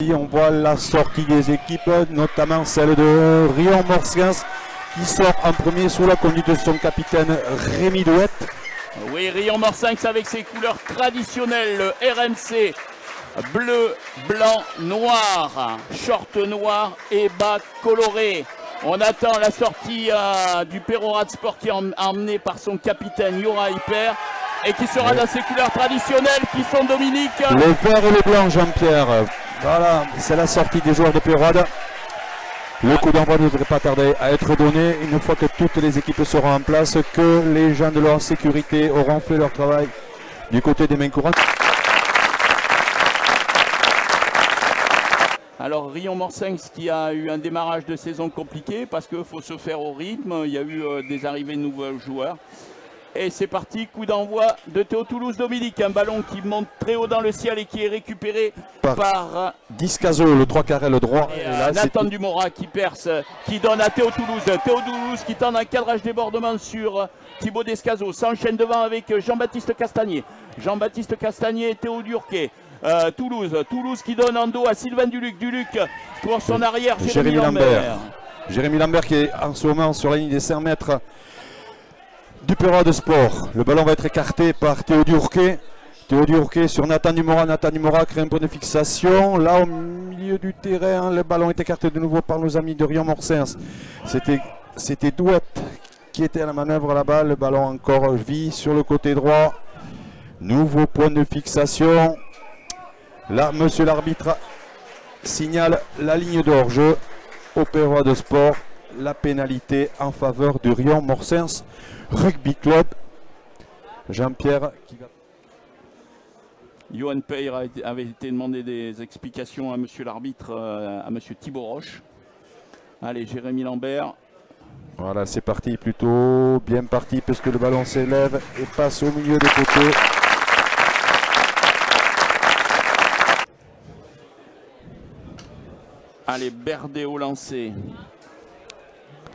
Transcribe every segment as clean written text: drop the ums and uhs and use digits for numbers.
On voit la sortie des équipes, notamment celle de Riom-Morsens qui sort en premier sous la conduite de son capitaine Rémi Douette. Oui, Riom-Morsens avec ses couleurs traditionnelles, le RMC bleu, blanc, noir, short noir et bas coloré. On attend la sortie du Perorat Sport qui est emmené par son capitaine Yora Hyper et qui sera dans ses couleurs traditionnelles qui sont Dominique. Le vert et le blanc, Jean-Pierre. Voilà, c'est la sortie des joueurs de Perorat. Le coup d'envoi ne devrait pas tarder à être donné une fois que toutes les équipes seront en place, que les gens de leur sécurité auront fait leur travail du côté des mains courantes. Alors Riom-Morsens qui a eu un démarrage de saison compliqué parce qu'il faut se faire au rythme, il y a eu des arrivées de nouveaux joueurs. Et c'est parti, coup d'envoi de Théo Toulouse Dominique, un ballon qui monte très haut dans le ciel et qui est récupéré par Discazo, le 3 carré, le droit. Et là, Nathan Dumora qui perce, qui donne à Théo Toulouse. Théo Toulouse qui tente un cadrage débordement sur Thibaut Descazo, s'enchaîne devant avec Jean-Baptiste Castagnier. Jean-Baptiste Castagnier et Théo Durquet. Toulouse qui donne en dos à Sylvain Duluc. Duluc pour son arrière, Jérémy Lambert. Jérémy Lambert qui est en ce moment sur la ligne des 5 mètres du Perorat de Sport. Le ballon va être écarté par Théo Durquet. Théo Durquet sur Nathan Dumora. Nathan Dumora crée un point de fixation. Là au milieu du terrain, le ballon est écarté de nouveau par nos amis de Riom-Morsens. C'était Douette qui était à la manœuvre là-bas. Le ballon encore vit sur le côté droit. Nouveau point de fixation. Là, monsieur l'arbitre signale la ligne d'hors-jeu au Perorat de Sport. La pénalité en faveur du Riom-Morsens Rugby Club. Jean-Pierre qui va... Johan Peyre avait été demandé des explications à monsieur l'arbitre, à monsieur Thibaut Roche. Allez, Jérémy Lambert. Voilà, c'est parti, plutôt bien parti puisque le ballon s'élève et passe au milieu des poteaux. Allez, Berdet au lancer.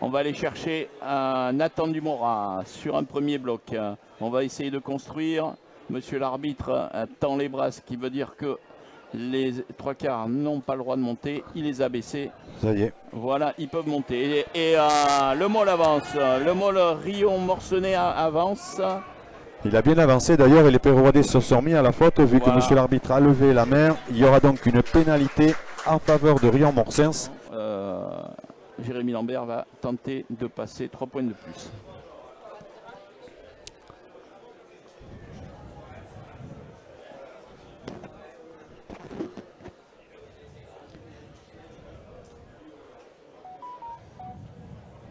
On va aller chercher Nathan Dumora sur un premier bloc. On va essayer de construire. Monsieur l'arbitre tend les bras, ce qui veut dire que les 3 quarts n'ont pas le droit de monter. Il les a baissés. Ça y est. Voilà, ils peuvent monter. Et le môle avance. Le môle Riom-Morcenais avance. Il a bien avancé d'ailleurs et les Péroradais se sont mis à la faute vu que monsieur l'arbitre a levé la main. Il y aura donc une pénalité en faveur de Riom-Morsens. Jérémy Lambert va tenter de passer 3 points de plus.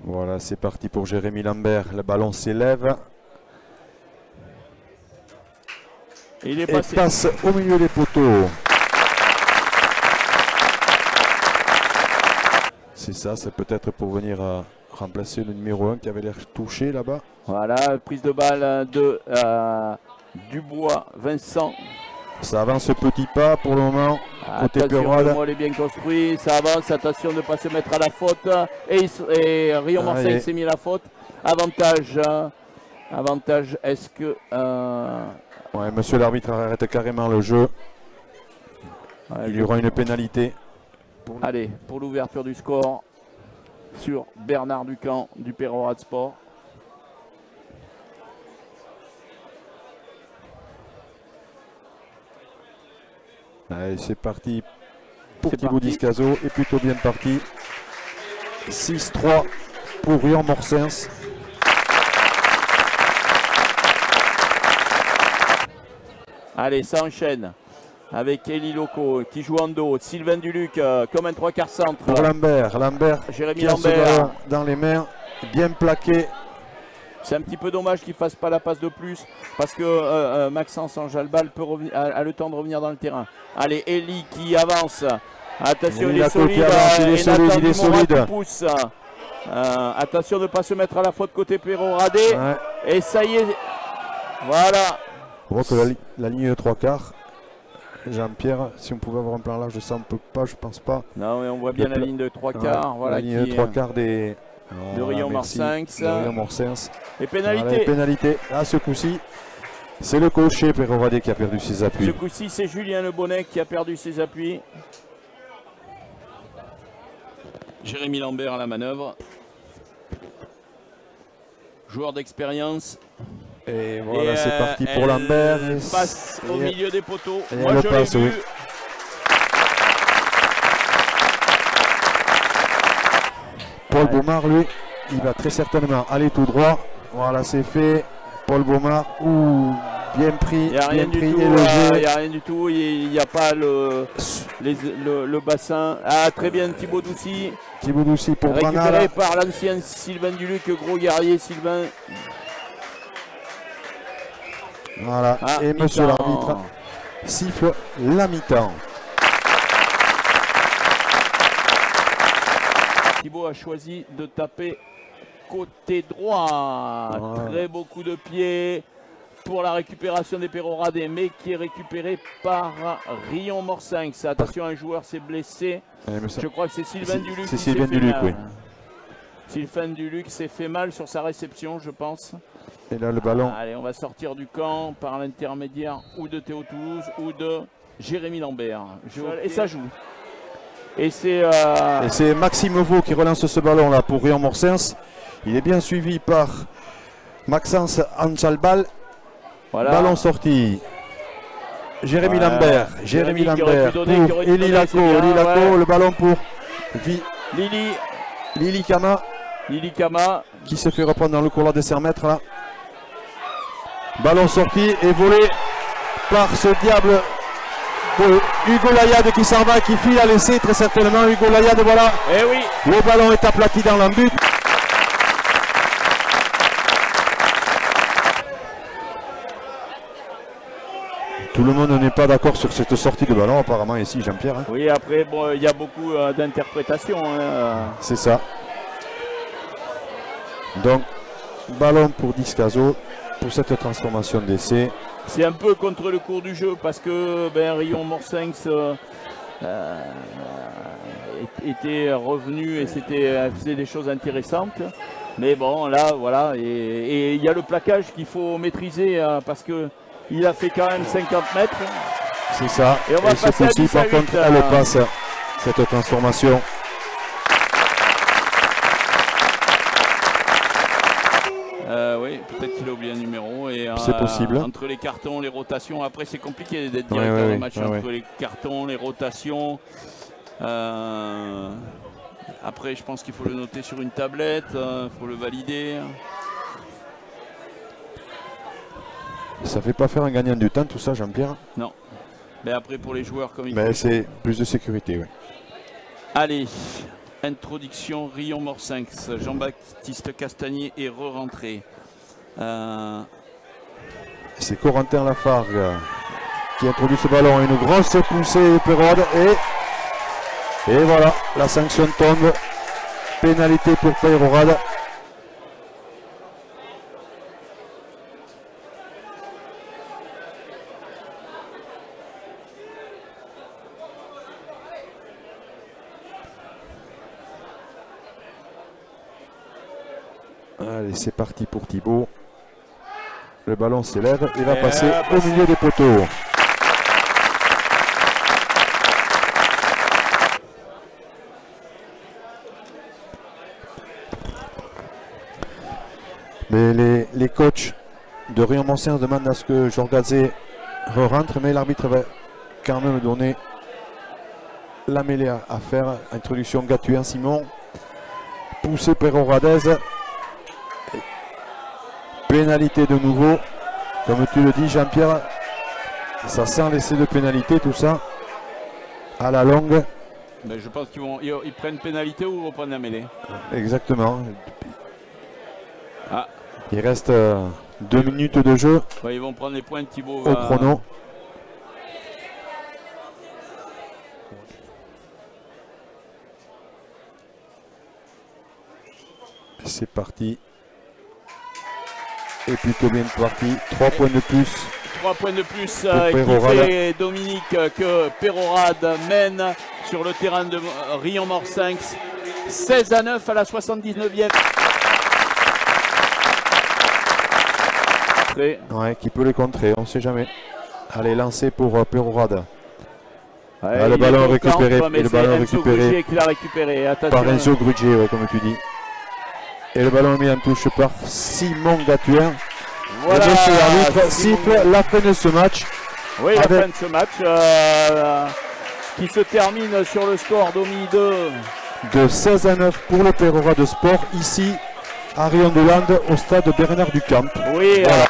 Voilà, c'est parti pour Jérémy Lambert. Le ballon s'élève. Et il est passé. Et passe au milieu des poteaux. C'est ça, c'est peut-être pour venir remplacer le numéro 1 qui avait l'air touché là-bas. Voilà, prise de balle de Dubois, Vincent. Ça avance petit pas pour le moment. Attention, le môle est bien construit, ça avance, attention de ne pas se mettre à la faute. Et Riom-Morsens s'est mis à la faute. Avantage, est-ce que... Ouais, monsieur l'arbitre arrête carrément le jeu. Ouais, il y aura une pénalité. Allez, pour l'ouverture du score sur Bernard Ducamp du Perorat Sport. Allez, c'est parti pour Thibaut Discazo et plutôt bien parti. 6-3 pour Riom-Morsens. Allez, ça enchaîne avec Eli Loco qui joue en dos. Sylvain Duluc comme un 3 quarts centre. Pour Lambert. Jérémy Lambert dans les mains, bien plaqué. C'est un petit peu dommage qu'il ne fasse pas la passe de plus parce que Maxence Anjalbal a le temps de revenir dans le terrain. Allez, Eli qui avance. Attention, il est solide. Il est solide. Pousse. Attention de ne pas se mettre à la faute côté Peroradais. Ouais. Et ça y est. Voilà. On voit que la ligne de 3 quarts. Jean-Pierre, si on pouvait avoir un plan large de ça, on ne peut pas, je pense pas. Non, mais on voit bien la ligne de 3 quarts. Ouais, voilà, la ligne de 3 quarts de Riom-Morsens. Et pénalité. Voilà, pénalité. À ce coup-ci, c'est le cocher Peroradais qui a perdu ses appuis. Ce coup-ci, c'est Julien Le Bonnet qui a perdu ses appuis. Jérémy Lambert à la manœuvre. Joueur d'expérience. Et voilà, c'est parti pour Lambert. Passe au milieu des poteaux. Et moi, je l'ai vu. Oui. Paul Baumard, lui, il va très certainement aller tout droit. Voilà, c'est fait. Paul Baumard, bien pris, bien pris, il n'y a rien du tout, il n'y a pas le bassin. Ah, très bien, Thibaut Doucy. Thibaut Doucy pour Branal. Récupéré par l'ancien Sylvain Duluc, gros guerrier Sylvain. Voilà, et monsieur l'arbitre siffle la mi-temps. Thibaut a choisi de taper côté droit. Voilà. Très beau coup de pied pour la récupération des Péroradais, mais qui est récupéré par Rion Morsinx. Attention, un joueur s'est blessé. Je crois que c'est Sylvain Duluc. C'est Sylvain Duluc, oui. Sylvain Duluc s'est fait mal sur sa réception, je pense. Et là, le ballon. Allez, on va sortir du camp par l'intermédiaire ou de Théo Toulouse ou de Jérémy Lambert. Et ça joue. Et c'est Maxime Vaux qui relance ce ballon là pour Rion Morsinx. Il est bien suivi par Maxence Anchalbal. Voilà. Ballon sorti. Jérémy Lambert. Jérémy Lambert pour Eli Laco. Le ballon pour Lili Kama. Lili Kama. Qui se fait reprendre dans le couloir des 100 mètres là. Ballon sorti et volé par ce diable de Hugo Layad qui s'en va, qui file à l'essai très certainement. Hugo Layad, voilà. Eh oui. Le ballon est aplati dans l'embut. Tout le monde n'est pas d'accord sur cette sortie de ballon apparemment ici, Jean-Pierre. Hein. Oui, après, bon, il y a beaucoup d'interprétations. Hein. C'est ça. Donc, ballon pour Discaso pour cette transformation d'essai. C'est un peu contre le cours du jeu parce que Rion Morsinx était revenu et faisait des choses intéressantes. Mais bon, là, voilà. Et il y a le plaquage qu'il faut maîtriser parce qu'il a fait quand même 50 mètres. C'est ça. Et on va passer à 10 à 8. Par contre, elle passe cette transformation. Oui, peut-être qu'il a oublié un numéro. C'est possible. Entre les cartons, les rotations, après c'est compliqué d'être directeur de match entre les cartons, les rotations. Après, je pense qu'il faut le noter sur une tablette, il faut le valider. Ça ne fait pas faire un gagnant du temps tout ça, Jean-Pierre? Non. Mais après, pour les joueurs comme il faut. Mais c'est plus de sécurité, oui. Allez. Introduction Rion Morsinx, Jean-Baptiste Castagnier est re-rentré. C'est Corentin Lafargue qui introduit ce ballon. Une grosse poussée Pérode et voilà, la sanction tombe. Pénalité pour Peyrorade. Allez, c'est parti pour Thibaut. Le ballon s'élève et va passer au milieu des poteaux. Mais les coachs de Rion Morsinx demandent à ce que Jorgazé re-rentre, mais l'arbitre va quand même donner la mêlée à faire. Introduction Gatuin Simon. Poussée Péroradez. Pénalité de nouveau, comme tu le dis Jean-Pierre, ça sent l'essai de pénalité tout ça, à la longue. Mais je pense qu'ils prennent pénalité ou reprennent la mêlée. Exactement. Il reste 2 minutes de jeu. Ils vont prendre les points de Thibaut au chrono. C'est parti. Et plutôt bien parti, 3 points de plus. 3 points de plus qui fait Dominique que Peyrorade mène sur le terrain de Rion Morsinx. 16-9 à la 79e. Ouais, qui peut les contrer, on ne sait jamais. Allez, lancé pour Peyrorade. Ah, le ballon récupéré, mais le ballon Enzo récupéré Grugier qui l'a récupéré. Attention. par Enzo Grugier, ouais, comme tu dis. Et le ballon mis en touche par Simon Gatuin. Voilà, le monsieur arbitre siffle la fin de ce match. Oui, la fin de ce match qui se termine sur le score d'Omi 2. De 16-9 pour le Perorat de Sport, ici à Rion-de-Lande, au stade Bernard Ducamp. Oui, voilà.